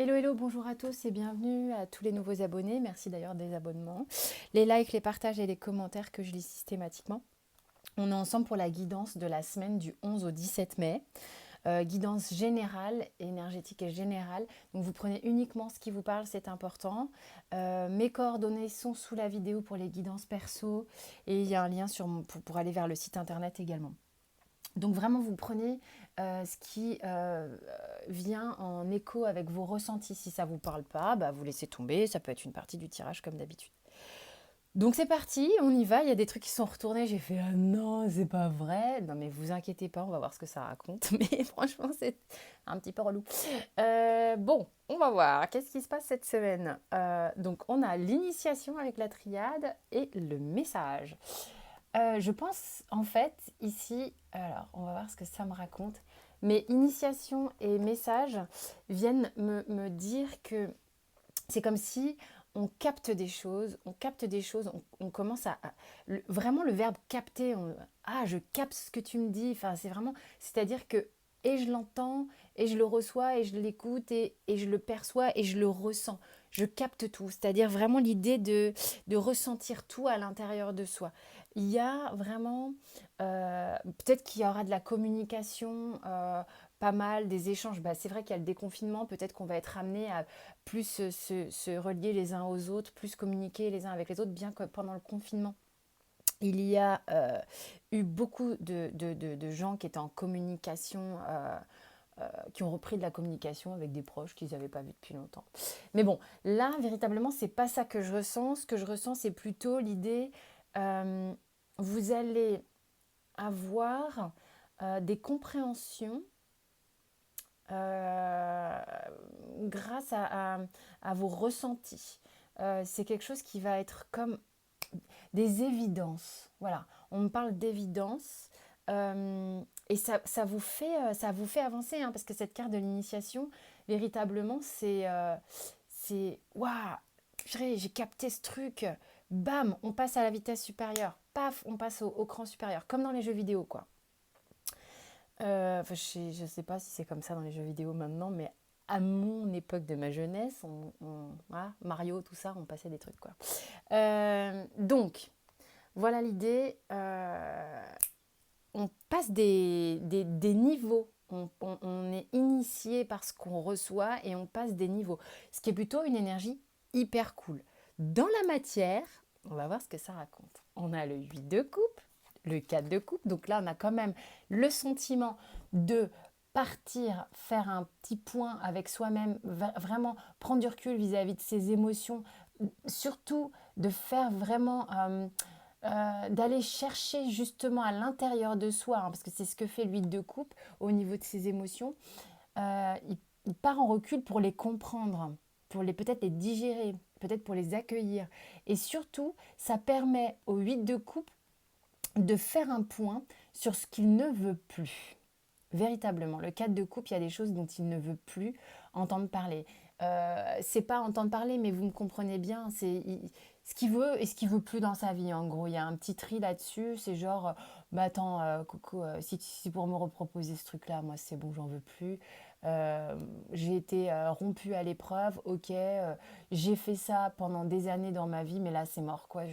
Hello, hello, bonjour à tous et bienvenue à tous les nouveaux abonnés. Merci d'ailleurs des abonnements, les likes, les partages et les commentaires que je lis systématiquement. On est ensemble pour la guidance de la semaine du 11 au 17 mai. Guidance générale, énergétique et générale. Donc vous prenez uniquement ce qui vous parle, c'est important. Mes coordonnées sont sous la vidéo pour les guidances perso et il y a un lien pour aller vers le site internet également. Donc vraiment, vous prenez ce qui vient en écho avec vos ressentis. Si ça ne vous parle pas, bah, vous laissez tomber. Ça peut être une partie du tirage comme d'habitude. Donc c'est parti, on y va. Il y a des trucs qui sont retournés. J'ai fait ah non, c'est pas vrai. Non mais vous inquiétez pas, on va voir ce que ça raconte. Mais franchement, c'est un petit peu relou. Bon, on va voir. Qu'est-ce qui se passe cette semaine. Donc on a l'initiation avec la triade et le message. Je pense en fait ici, alors on va voir ce que ça me raconte. Mes initiations et messages viennent me dire que c'est comme si on capte des choses, on commence vraiment le verbe capter. Ah, je capte ce que tu me dis. Enfin, c'est vraiment, c'est-à-dire que et je l'entends, et je le reçois, et je l'écoute, et je le perçois, et je le ressens. Je capte tout, c'est-à-dire vraiment l'idée de ressentir tout à l'intérieur de soi. Il y a vraiment, peut-être qu'il y aura de la communication, pas mal, des échanges. Bah, c'est vrai qu'il y a le déconfinement, peut-être qu'on va être amené à plus se relier les uns aux autres, plus communiquer les uns avec les autres, bien que pendant le confinement, il y a eu beaucoup de gens qui étaient en communication, qui ont repris de la communication avec des proches qu'ils n'avaient pas vus depuis longtemps. Mais bon, là, véritablement, c'est pas ça que je ressens. Ce que je ressens, c'est plutôt l'idée, euh, vous allez avoir des compréhensions euh, grâce à vos ressentis. C'est quelque chose qui va être comme des évidences. Voilà, on me parle d'évidence. Et ça vous fait avancer, hein, parce que cette carte de l'initiation, véritablement, c'est waouh, purée, j'ai capté ce truc. Bam, on passe à la vitesse supérieure. Paf, on passe au cran supérieur, comme dans les jeux vidéo, quoi. Enfin, je sais pas si c'est comme ça dans les jeux vidéo maintenant, mais à mon époque de ma jeunesse, voilà, Mario, tout ça, on passait des trucs, quoi. Donc, voilà l'idée. On passe des niveaux. On est initié par ce qu'on reçoit et on passe des niveaux. Ce qui est plutôt une énergie hyper cool. Dans la matière, on va voir ce que ça raconte. On a le 8 de coupe, le 4 de coupe. Donc là, on a quand même le sentiment de partir, faire un petit point avec soi-même, vraiment prendre du recul vis-à-vis de ses émotions, surtout de faire vraiment d'aller chercher justement à l'intérieur de soi, hein, parce que c'est ce que fait l'huile de coupe au niveau de ses émotions. Il part en recul pour les comprendre, pour les peut-être les digérer, peut-être pour les accueillir. Et surtout, ça permet au 8 de coupe de faire un point sur ce qu'il ne veut plus. Véritablement, le 4 de coupe, il y a des choses dont il ne veut plus entendre parler. C'est pas entendre parler, mais vous me comprenez bien, ce qu'il veut et ce qu'il veut plus dans sa vie. En gros, il y a un petit tri là-dessus. C'est genre, bah attends, Coco, si pour me reproposer ce truc-là, moi c'est bon, j'en veux plus. J'ai été rompue à l'épreuve, ok. J'ai fait ça pendant des années dans ma vie, mais là c'est mort, quoi.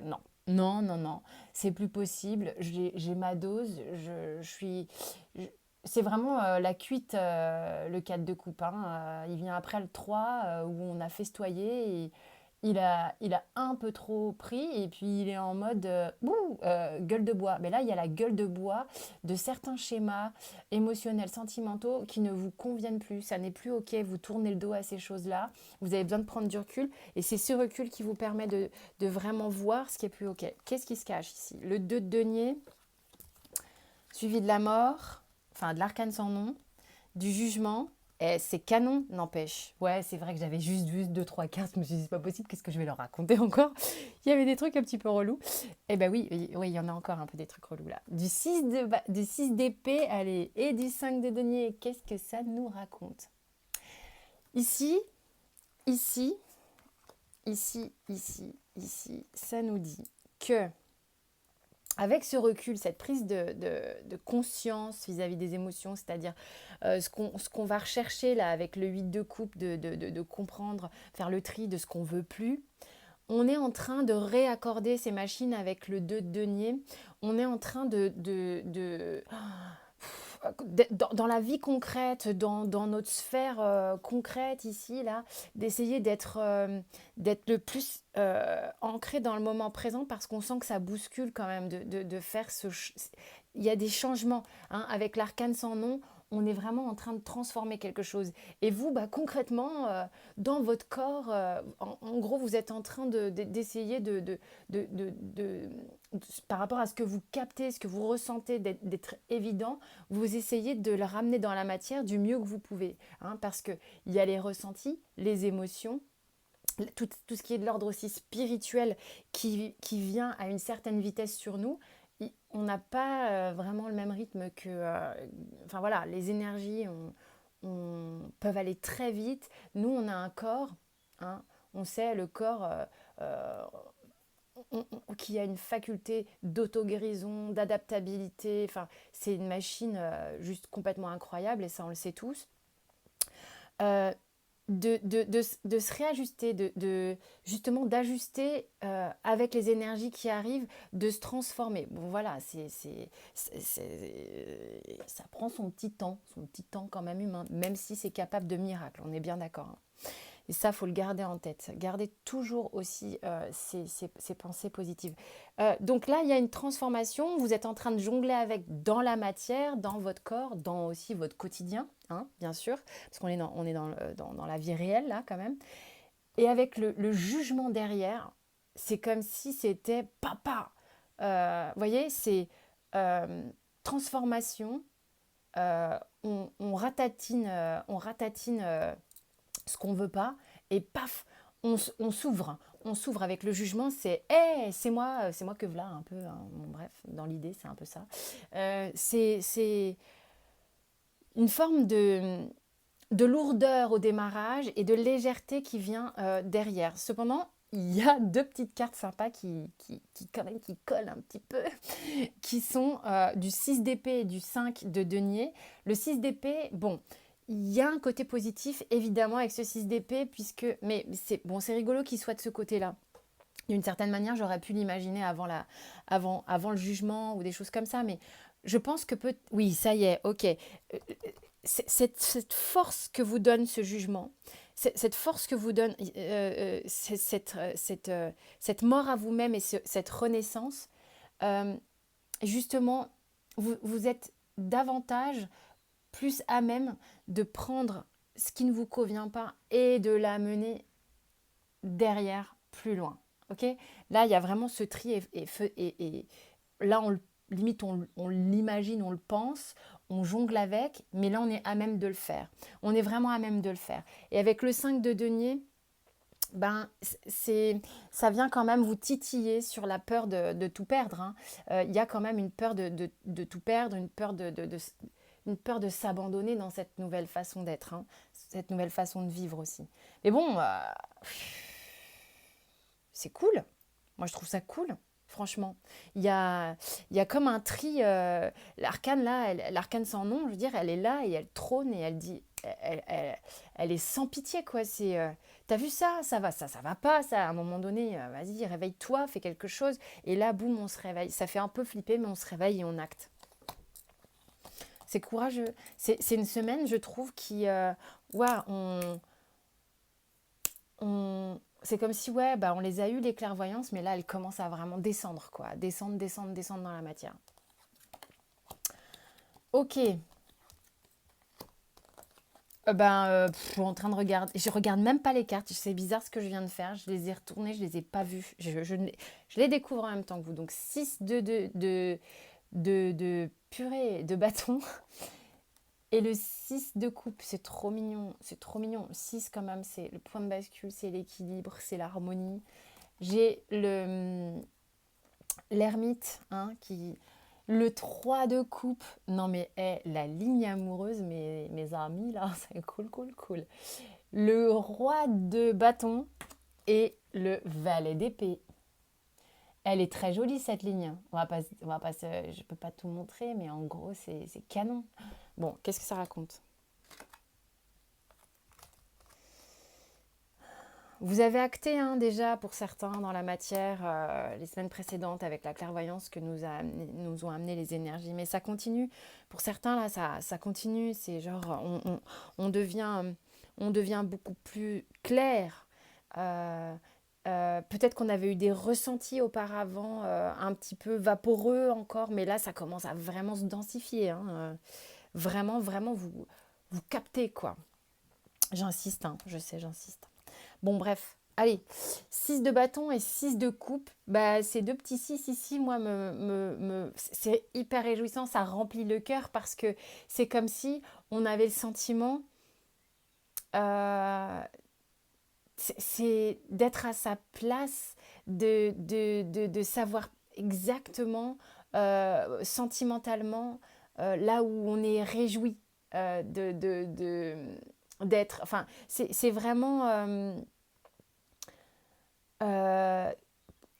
Non, non, non, non, c'est plus possible. J'ai ma dose. Je suis. je- c'est vraiment la cuite, le 4 de coupe, hein. Il vient après le 3 où on a festoyé. Et il a un peu trop pris et puis il est en mode gueule de bois. Mais là, il y a la gueule de bois de certains schémas émotionnels, sentimentaux qui ne vous conviennent plus. Ça n'est plus OK. Vous tournez le dos à ces choses-là. Vous avez besoin de prendre du recul. Et c'est ce recul qui vous permet de vraiment voir ce qui est plus OK. Qu'est-ce qui se cache ici? Le 2 de denier, suivi de la mort, enfin de l'arcane sans nom, du jugement. Et c'est canon, n'empêche. Ouais, c'est vrai que j'avais juste vu deux trois cartes. Je me suis dit, c'est pas possible, qu'est-ce que je vais leur raconter encore? Il y avait des trucs un petit peu relous. Eh ben oui, oui, oui, il y en a encore un peu des trucs relous là. Du 6 d'épée, allez, et du 5 de denier. Qu'est-ce que ça nous raconte? Ici, ici, ici, ça nous dit que avec ce recul, cette prise de conscience vis-à-vis des émotions, c'est-à-dire ce qu'on va rechercher là avec le 8 de coupe, de comprendre, faire le tri de ce qu'on veut plus, on est en train de réaccorder ces machines avec le 2 de denier. On est en train dans la vie concrète, dans notre sphère concrète ici, là, d'essayer d'être le plus ancré dans le moment présent parce qu'on sent que ça bouscule quand même de faire il y a des changements. Hein. Avec l'arcane sans nom, on est vraiment en train de transformer quelque chose. Et vous, bah, concrètement, dans votre corps, en gros, vous êtes en train d'essayer de- par rapport à ce que vous captez, ce que vous ressentez, d'être évident, vous essayez de le ramener dans la matière du mieux que vous pouvez. Hein, parce qu'il y a les ressentis, les émotions, tout ce qui est de l'ordre aussi spirituel qui vient à une certaine vitesse sur nous. On n'a pas vraiment le même rythme que... enfin voilà, les énergies peuvent aller très vite. Nous, on a un corps, hein, on sait, le corps... euh, qui a une faculté d'auto-guérison, d'adaptabilité. Enfin, c'est une machine juste complètement incroyable et ça, on le sait tous. Euh, de se réajuster, justement d'ajuster avec les énergies qui arrivent, de se transformer. Bon voilà, ça prend son petit temps quand même humain, même si c'est capable de miracles, on est bien d'accord. Hein. Et ça, il faut le garder en tête. Gardez toujours aussi ces pensées positives. Donc là, il y a une transformation. Vous êtes en train de jongler avec dans la matière, dans votre corps, dans aussi votre quotidien, hein, bien sûr, parce qu'on est dans la vie réelle, là, quand même. Et avec le jugement derrière, c'est comme si c'était papa. Vous voyez, c'est euh, transformation. On ratatine ce qu'on veut pas, et paf, on s'ouvre. On s'ouvre avec le jugement, c'est hey, c'est moi que voilà un peu. Hein. Bon, bref, dans l'idée, c'est un peu ça. C'est une forme de lourdeur au démarrage et de légèreté qui vient derrière. Cependant, il y a deux petites cartes sympas quand même, qui collent un petit peu, qui sont du 6 d'épée et du 5 de denier. Le 6 d'épée, bon, il y a un côté positif, évidemment, avec ce 6 d'épée, mais c'est rigolo qu'il soit de ce côté-là. D'une certaine manière, j'aurais pu l'imaginer avant le jugement ou des choses comme ça, mais je pense que oui, ça y est, ok. Cette force que vous donne ce jugement, cette force que vous donne cette mort à vous-même et cette renaissance, euh, justement, vous êtes davantage plus à même de prendre ce qui ne vous convient pas et de l'amener derrière, plus loin. Ok. Là, il y a vraiment ce tri et là, limite, on l'imagine, on le pense, on jongle avec, mais là, on est à même de le faire. On est vraiment à même de le faire. Et avec le 5 de denier, ben, ça vient quand même vous titiller sur la peur de tout perdre. Hein. Il y a quand même une peur de tout perdre, une peur de s'abandonner dans cette nouvelle façon d'être, hein, cette nouvelle façon de vivre aussi. Mais bon, c'est cool. Moi, je trouve ça cool, franchement. Il y a comme un tri. L'arcane, là, l'arcane sans nom, je veux dire, elle est là et elle trône et elle dit. Elle est sans pitié, quoi. T'as vu ça? Ça va pas, ça. À un moment donné, vas-y, réveille-toi, fais quelque chose. Et là, boum, on se réveille. Ça fait un peu flipper, mais on se réveille et on acte. C'est courageux. C'est une semaine, je trouve, ouais, c'est comme si, ouais, bah, on les a eu, les clairvoyances, mais là, elles commencent à vraiment descendre, quoi. Descendre dans la matière. Ok. En train de regarder. Je regarde même pas les cartes. C'est bizarre ce que je viens de faire. Je les ai retournées, je les ai pas vues. Je les découvre en même temps que vous. Donc 6 de purée de bâton. Et le 6 de coupe, c'est trop mignon. C'est trop mignon. 6 quand même, c'est le point de bascule, c'est l'équilibre, c'est l'harmonie. J'ai l'ermite, hein, le 3 de coupe. Non mais la ligne amoureuse, mes amis, là, c'est cool, cool, cool. Le roi de bâton et le valet d'épée. Elle est très jolie cette ligne. Je peux pas tout montrer, mais en gros, c'est canon. Bon, qu'est-ce que ça raconte? Vous avez acté hein, déjà pour certains dans la matière les semaines précédentes avec la clairvoyance que nous ont amené les énergies. Mais ça continue. Pour certains, là, ça continue. C'est genre, on devient beaucoup plus clair. Euh, Peut-être qu'on avait eu des ressentis auparavant, un petit peu vaporeux encore, mais là, ça commence à vraiment se densifier. Hein, vraiment, vraiment, vous captez, quoi. J'insiste, hein, je sais, j'insiste. Bon, bref. Allez, 6 de bâton et 6 de coupe. Bah, ces deux petits 6 ici, moi, c'est hyper réjouissant. Ça remplit le cœur parce que c'est comme si on avait le sentiment euh, c'est d'être à sa place, de savoir exactement, sentimentalement, là où on est réjoui d'être. Enfin, c'est vraiment euh,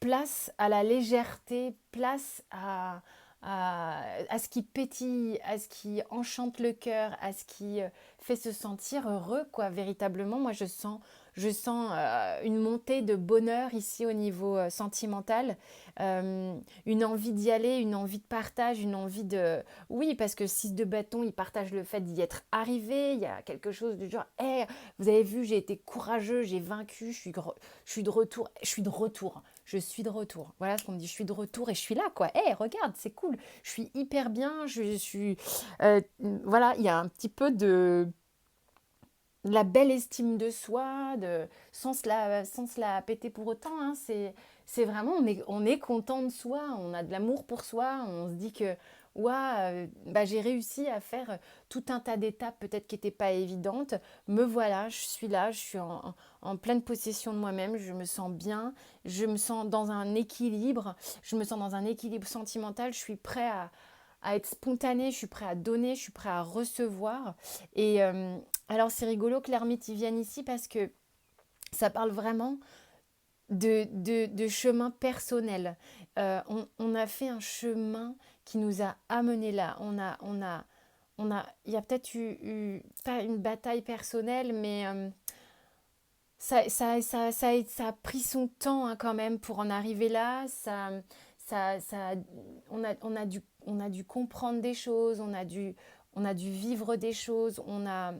place à la légèreté, place à ce qui pétille, à ce qui enchante le cœur, à ce qui fait se sentir heureux, quoi, véritablement. Moi, je sens une montée de bonheur ici au niveau sentimental, une envie d'y aller, une envie de partage, une envie de... Oui, parce que 6 de bâton, il partage le fait d'y être arrivé, il y a quelque chose du genre, hey, vous avez vu, j'ai été courageux, j'ai vaincu, je suis de retour, je suis de retour. Je suis de retour. Voilà ce qu'on me dit. Je suis de retour et je suis là, quoi. Hé, regarde, c'est cool. Je suis hyper bien. Je suis. Voilà, il y a un petit peu de la belle estime de soi, sans se la péter pour autant. Hein. C'est vraiment, on est content de soi, on a de l'amour pour soi, on se dit que ouah, bah, j'ai réussi à faire tout un tas d'étapes peut-être qui n'étaient pas évidentes. Me voilà, je suis là, je suis en pleine possession de moi-même, je me sens bien, je me sens dans un équilibre, je me sens dans un équilibre sentimental, je suis prêt à être spontanée, je suis prêt à donner, je suis prêt à recevoir. Et alors c'est rigolo que l'ermite y vienne ici parce que ça parle vraiment de chemin personnel. On a fait un chemin qui nous a amenés là. Il y a peut-être pas une bataille personnelle, mais ça a pris son temps hein, quand même pour en arriver là. Ça, on a dû comprendre des choses, on a dû vivre des choses, on a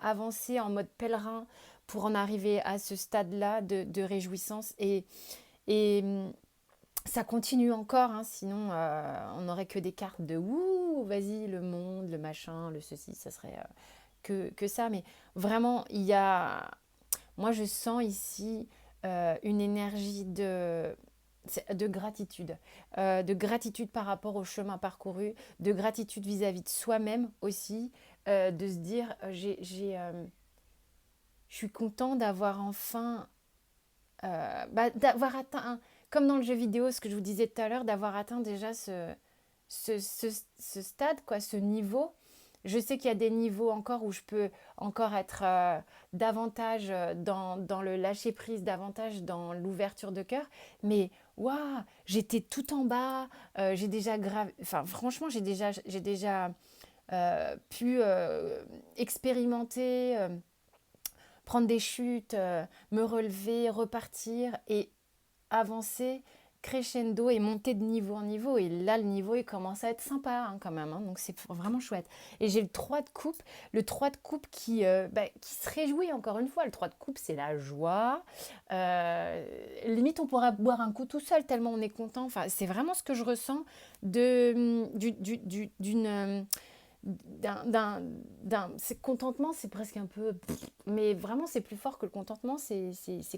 avancé en mode pèlerin pour en arriver à ce stade-là de réjouissance. Et ça continue encore, hein, sinon on n'aurait que des cartes de ouh, vas-y, le monde, le machin, le ceci, ça serait que ça. Mais vraiment, moi je sens ici une énergie de gratitude par rapport au chemin parcouru, de gratitude vis-à-vis de soi-même aussi, de se dire, je suis content d'avoir enfin d'avoir atteint, comme dans le jeu vidéo, ce que je vous disais tout à l'heure, d'avoir atteint déjà ce, ce, ce stade, quoi, ce niveau. Je sais qu'il y a des niveaux encore où je peux encore être davantage dans le lâcher-prise, davantage dans l'ouverture de cœur. Mais waouh, j'étais tout en bas, j'ai déjà grave... Enfin, franchement, j'ai déjà pu expérimenter prendre des chutes, me relever, repartir et avancer crescendo et monter de niveau en niveau. Et là, le niveau, il commence à être sympa hein, quand même. Hein, donc, c'est vraiment chouette. Et j'ai le 3 de coupe. Le 3 de coupe qui se réjouit encore une fois. Le 3 de coupe, c'est la joie. Limite, on pourra boire un coup tout seul tellement on est content. Enfin, c'est vraiment ce que je ressens d'une c'est contentement, c'est presque un peu mais vraiment c'est plus fort que le contentement, c'est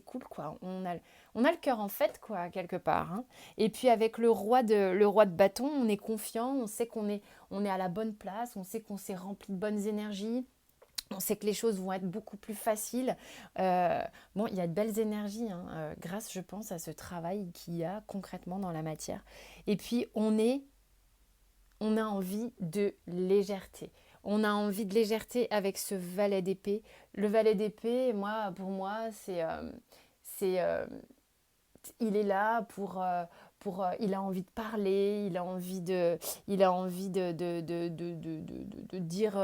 cool quoi, on a le cœur en fête quoi quelque part hein. Et puis avec le roi de bâton, on est confiant, on sait on est à la bonne place, on sait qu'on s'est rempli de bonnes énergies, on sait que les choses vont être beaucoup plus faciles. Bon, il y a de belles énergies hein, grâce je pense à ce travail qu'il y a concrètement dans la matière. Et puis on a envie de légèreté. On a envie de légèreté avec ce valet d'épée. Le valet d'épée, pour moi, c'est il est là il a envie de parler, il a envie de dire,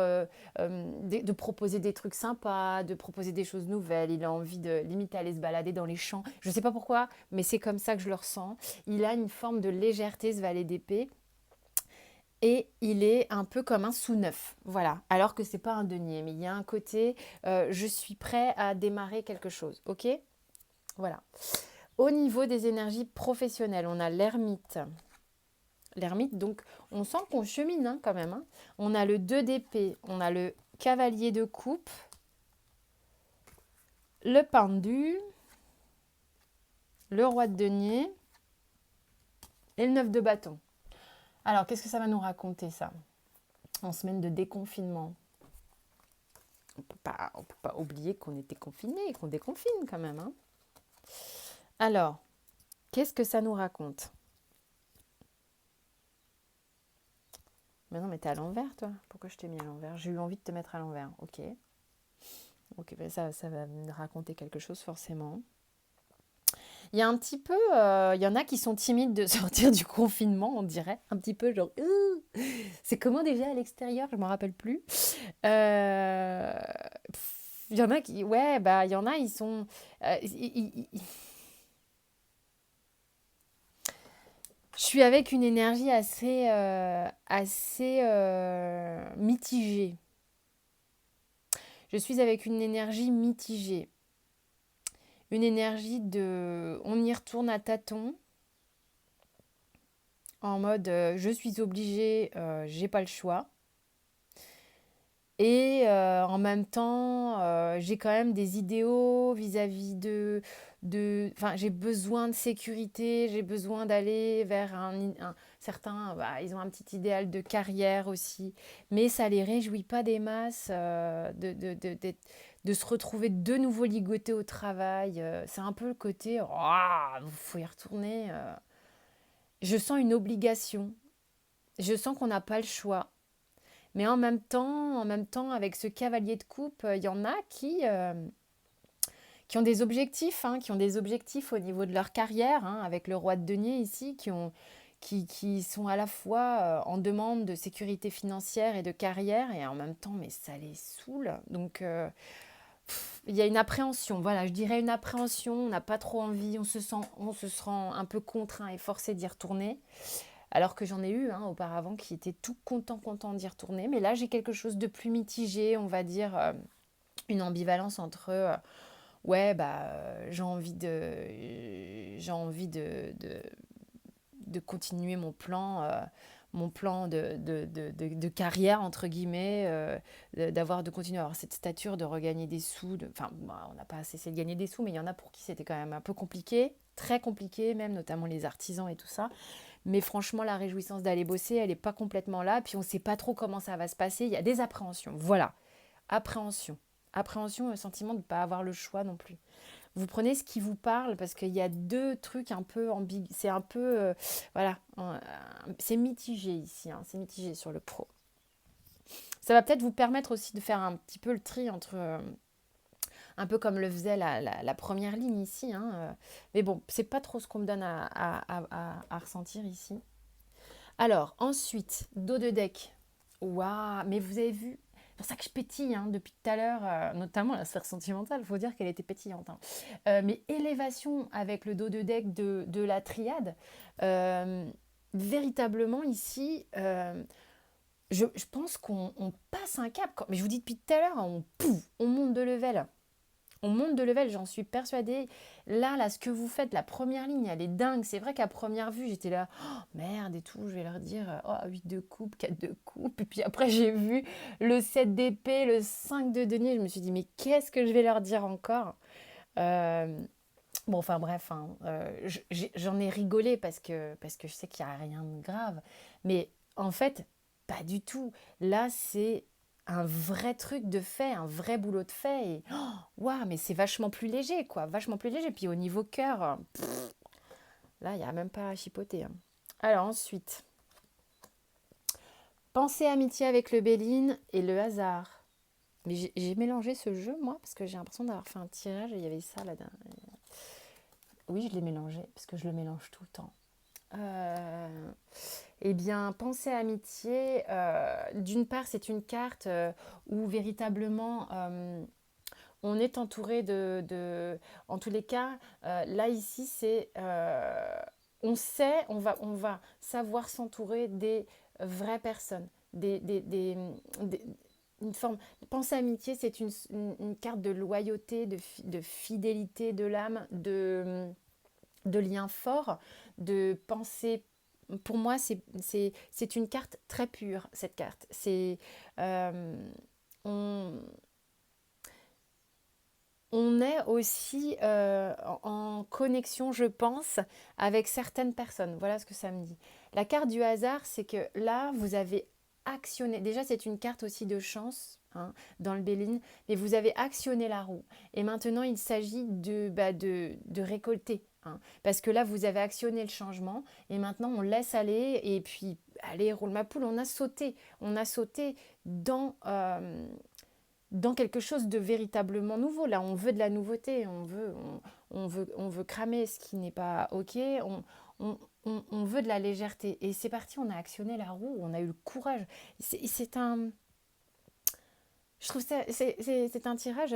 de proposer des trucs sympas, de proposer des choses nouvelles. Il a envie de limite aller se balader dans les champs. Je ne sais pas pourquoi, mais c'est comme ça que je le ressens. Il a une forme de légèreté, ce valet d'épée. Et il est un peu comme un sous-neuf, voilà. Alors que c'est pas un denier, mais il y a un côté, je suis prêt à démarrer quelque chose, ok? Voilà. Au niveau des énergies professionnelles, on a l'ermite. L'ermite, donc, on sent qu'on chemine hein, quand même. Hein. On a le 2 d'épée, on a le cavalier de coupe, le pendu, le roi de denier et le 9 de bâton. Alors, qu'est-ce que ça va nous raconter, ça? En semaine de déconfinement. On peut pas oublier qu'on était confinés, qu'on déconfine quand même. Hein. Alors, qu'est-ce que ça nous raconte? Mais non, mais t'es à l'envers, toi. Pourquoi je t'ai mis à l'envers? J'ai eu envie de te mettre à l'envers. Ok. Ok, ben ça va me raconter quelque chose forcément. Il y a un petit peu, il y en a qui sont timides de sortir du confinement, on dirait. Un petit peu genre, c'est comment déjà à l'extérieur? Je ne me rappelle plus. Euh, Il y en a qui, ouais, bah, il y en a, ils sont, je suis avec une énergie assez mitigée. Je suis avec une énergie mitigée. Une énergie de... On y retourne à tâtons. En mode je suis obligée, j'ai pas le choix. Et en même temps, j'ai quand même des idéaux vis-à-vis enfin, j'ai besoin de sécurité, j'ai besoin d'aller vers certains, bah, ils ont un petit idéal de carrière aussi, mais ça les réjouit pas des masses de se retrouver de nouveau ligotés au travail. C'est un peu le côté, il faut y retourner. Je sens une obligation, je sens qu'on n'a pas le choix. Mais en même temps, avec ce cavalier de coupe, il y en a qui ont des objectifs, hein, qui ont des objectifs au niveau de leur carrière, hein, avec le roi de denier ici, qui sont à la fois en demande de sécurité financière et de carrière, et en même temps, mais ça les saoule. Donc, il y a une appréhension, voilà, je dirais une appréhension, on n'a pas trop envie, on se sent un peu contraint et forcé d'y retourner. Alors que j'en ai eu hein, auparavant qui étaient tout content d'y retourner. Mais là, j'ai quelque chose de plus mitigé, on va dire une ambivalence entre ouais, bah, j'ai envie de continuer mon plan de carrière, entre guillemets, de continuer à avoir cette stature, de regagner des sous. Enfin, bah, on n'a pas cessé de gagner des sous, mais il y en a pour qui c'était quand même un peu compliqué, très compliqué même, notamment les artisans et tout ça. Mais franchement, la réjouissance d'aller bosser, elle n'est pas complètement là. Puis on ne sait pas trop comment ça va se passer. Il y a des appréhensions. Voilà. Appréhension. Appréhension, le sentiment de ne pas avoir le choix non plus. Vous prenez ce qui vous parle parce qu'il y a deux trucs un peu ambigus. C'est un peu... voilà. C'est mitigé ici. Hein, c'est mitigé sur le pro. Ça va peut-être vous permettre aussi de faire un petit peu le tri entre... un peu comme le faisait la première ligne ici. Hein. Mais bon, c'est pas trop ce qu'on me donne à ressentir ici. Alors, ensuite, dos de deck. Waouh, mais vous avez vu, c'est pour ça que je pétille hein, depuis tout à l'heure, notamment la sphère sentimentale, il faut dire qu'elle était pétillante. Hein. Mais élévation avec le dos de deck de la triade, véritablement ici, je pense qu'on passe un cap. Mais je vous dis depuis tout à l'heure, on monte de level. On monte de level, j'en suis persuadée. Là, ce que vous faites, la première ligne, elle est dingue. C'est vrai qu'à première vue, j'étais là, oh, merde et tout, je vais leur dire, oh, 8 de coupe, 4 de coupe. Et puis après, j'ai vu le 7 d'épée, le 5 de denier. Je me suis dit, mais qu'est-ce que je vais leur dire encore Bon, enfin bref, hein, j'en ai rigolé parce que je sais qu'il n'y a rien de grave. Mais en fait, pas du tout. Là, c'est un vrai truc de fait, un vrai boulot de fait. Et waouh, mais c'est vachement plus léger, quoi. Vachement plus léger. Puis au niveau cœur, là, il n'y a même pas à chipoter. Hein. Alors ensuite, pensée amitié avec le Béline et le hasard. Mais j'ai mélangé ce jeu, moi, parce que j'ai l'impression d'avoir fait un tirage et il y avait ça là-dedans. Oui, je l'ai mélangé, parce que je le mélange tout le temps. Euh, eh bien, pensée amitié, d'une part, c'est une carte où véritablement on est entouré en tous les cas, là ici, c'est on sait, on va savoir s'entourer des vraies personnes, des- une forme. Pensée amitié, c'est une carte de loyauté, de fidélité de l'âme, de liens forts, de pensée. Pour moi, c'est une carte très pure, cette carte. Euh, on, on est aussi en connexion, je pense, avec certaines personnes. Voilà ce que ça me dit. La carte du hasard, c'est que là, vous avez actionné. Déjà, c'est une carte aussi de chance, hein, dans le Béline, mais vous avez actionné la roue. Et maintenant, il s'agit de récolter, hein, parce que là, vous avez actionné le changement, et maintenant, on laisse aller, et puis, allez, roule ma poule, on a sauté. On a sauté dans, dans quelque chose de véritablement nouveau. Là, on veut de la nouveauté, on veut cramer ce qui n'est pas OK, on veut de la légèreté. Et c'est parti, on a actionné la roue, on a eu le courage. C'est un... Je trouve ça, c'est un tirage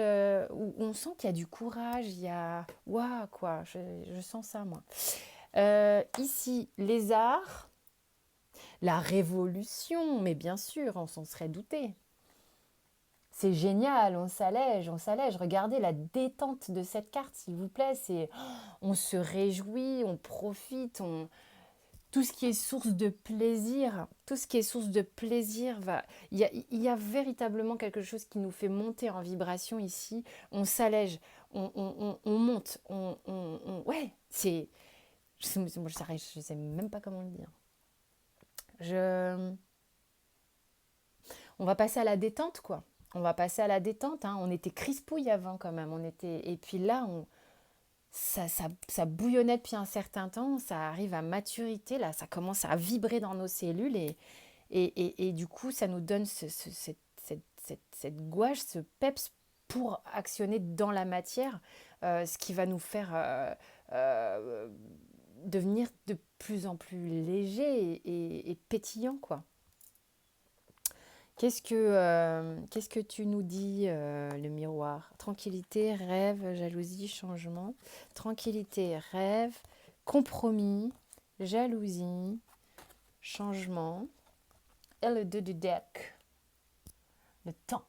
où on sent qu'il y a du courage, il y a... Waouh, quoi, je sens ça, moi. Ici, les arts, la révolution, mais bien sûr, on s'en serait douté. C'est génial, on s'allège, on s'allège. Regardez la détente de cette carte, s'il vous plaît. On se réjouit, on profite, tout ce qui est source de plaisir, tout ce qui est source de plaisir va. Il y a véritablement quelque chose qui nous fait monter en vibration ici. On s'allège, on monte, ouais, c'est. Je sais même pas comment le dire. Je, on va passer à la détente, quoi. On va passer à la détente, hein. On était crispouille avant quand même. Et puis là, ça bouillonnait depuis un certain temps. Ça arrive à maturité. Là, ça commence à vibrer dans nos cellules. Et du coup, ça nous donne cette gouache, ce peps pour actionner dans la matière, ce qui va nous faire euh, devenir de plus en plus léger et pétillant, quoi. Qu'est-ce que tu nous dis, le miroir? Tranquillité, rêve, jalousie, changement. Tranquillité, rêve, compromis, jalousie, changement. Et le 2 du deck, le temps.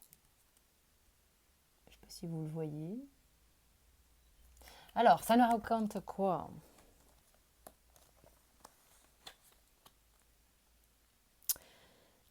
Je ne sais pas si vous le voyez. Alors, ça nous raconte quoi?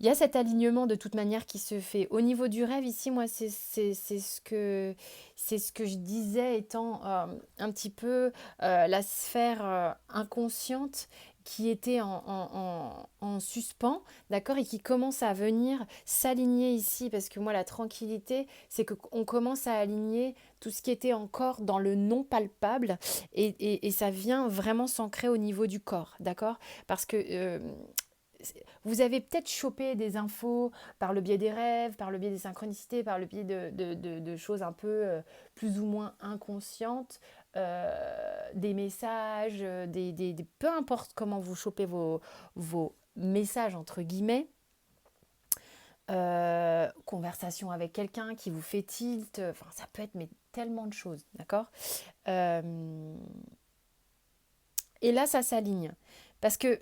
Il y a cet alignement de toute manière qui se fait. Au niveau du rêve, ici, moi, c'est ce que je disais étant un petit peu la sphère inconsciente qui était en suspens, d'accord, et qui commence à venir s'aligner ici, parce que moi, la tranquillité, c'est qu'on commence à aligner tout ce qui était encore dans le non palpable, et ça vient vraiment s'ancrer au niveau du corps, d'accord, parce que vous avez peut-être chopé des infos par le biais des rêves, par le biais des synchronicités, par le biais de choses un peu plus ou moins inconscientes, des messages, peu importe comment vous chopez vos messages, entre guillemets, conversation avec quelqu'un qui vous fait tilt, enfin ça peut être mais tellement de choses, d'accord. Euh, et là, ça s'aligne. Parce que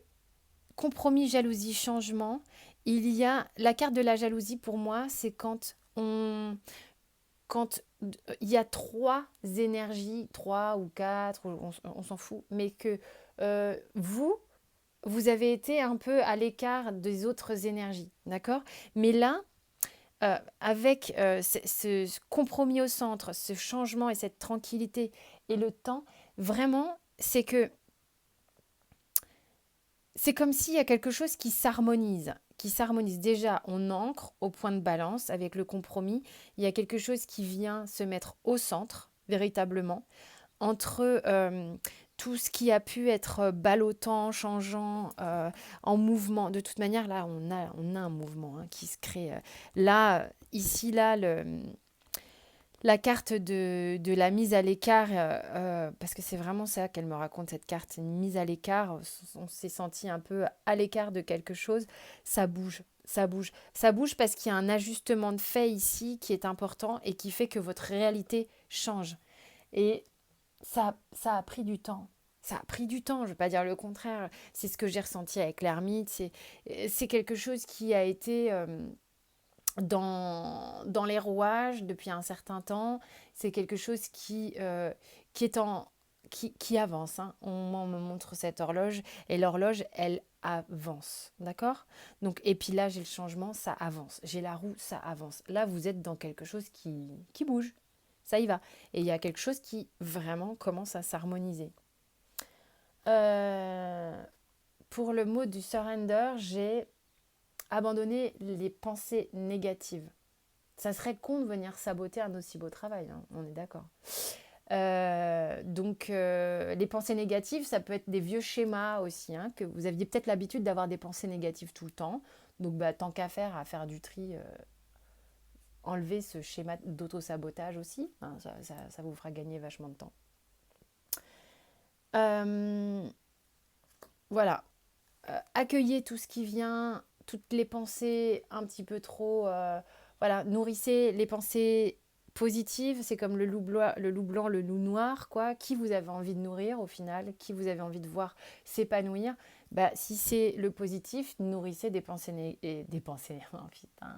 compromis, jalousie, changement, il y a la carte de la jalousie pour moi, c'est quand il y a trois énergies, trois ou quatre, on s'en fout, mais que vous, vous avez été un peu à l'écart des autres énergies, d'accord. Mais là, avec ce compromis au centre, ce changement et cette tranquillité et le temps, vraiment, c'est comme s'il y a quelque chose qui s'harmonise. Qui s'harmonise. Déjà, on ancre au point de balance avec le compromis. Il y a quelque chose qui vient se mettre au centre, véritablement, entre tout ce qui a pu être ballottant, changeant, en mouvement. De toute manière, là, on a un mouvement, hein, qui se crée. Là, ici, là, La carte de la mise à l'écart, parce que c'est vraiment ça qu'elle me raconte, cette carte, une mise à l'écart. On s'est senti un peu à l'écart de quelque chose. Ça bouge, ça bouge. Ça bouge parce qu'il y a un ajustement de fait ici qui est important et qui fait que votre réalité change. Et ça a pris du temps. Ça a pris du temps, je ne vais pas dire le contraire. C'est ce que j'ai ressenti avec l'ermite. C'est quelque chose qui a été dans les rouages depuis un certain temps. C'est quelque chose qui est qui avance. Hein. On me montre cette horloge et l'horloge, elle avance. D'accord. Donc, et puis là, j'ai le changement, ça avance. J'ai la roue, ça avance. Là, vous êtes dans quelque chose qui bouge. Ça y va. Et il y a quelque chose qui vraiment commence à s'harmoniser. Euh, pour le mot du surrender, j'ai abandonné les pensées négatives. Ça serait con de venir saboter un aussi beau travail, hein, on est d'accord. Les pensées négatives, ça peut être des vieux schémas aussi, hein, que vous aviez peut-être l'habitude d'avoir des pensées négatives tout le temps. Donc, tant qu'à faire, à faire du tri, enlever ce schéma d'auto-sabotage aussi. Hein, ça vous fera gagner vachement de temps. Euh, voilà. Accueillez tout ce qui vient, toutes les pensées un petit peu trop. Voilà, nourrissez les pensées positives. C'est comme le loup blanc, le loup noir, quoi. Qui vous avez envie de nourrir au final, qui vous avez envie de voir s'épanouir. Bah, si c'est le positif, nourrissez des pensées et des pensées. Oh putain,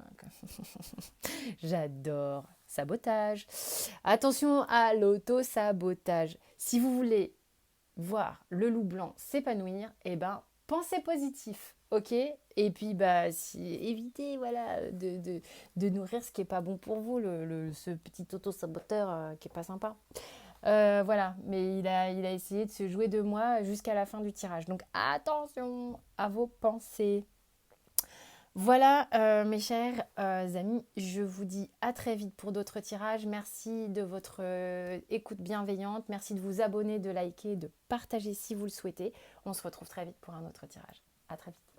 j'adore. Sabotage. Attention à l'auto-sabotage. Si vous voulez voir le loup blanc s'épanouir, eh ben, pensez positif, ok. Et puis, évitez voilà, de nourrir ce qui n'est pas bon pour vous, ce petit auto-saboteur qui n'est pas sympa. Voilà, mais il a essayé de se jouer de moi jusqu'à la fin du tirage. Donc, attention à vos pensées. Voilà, mes chers amis, je vous dis à très vite pour d'autres tirages. Merci de votre écoute bienveillante. Merci de vous abonner, de liker, de partager si vous le souhaitez. On se retrouve très vite pour un autre tirage. À très vite.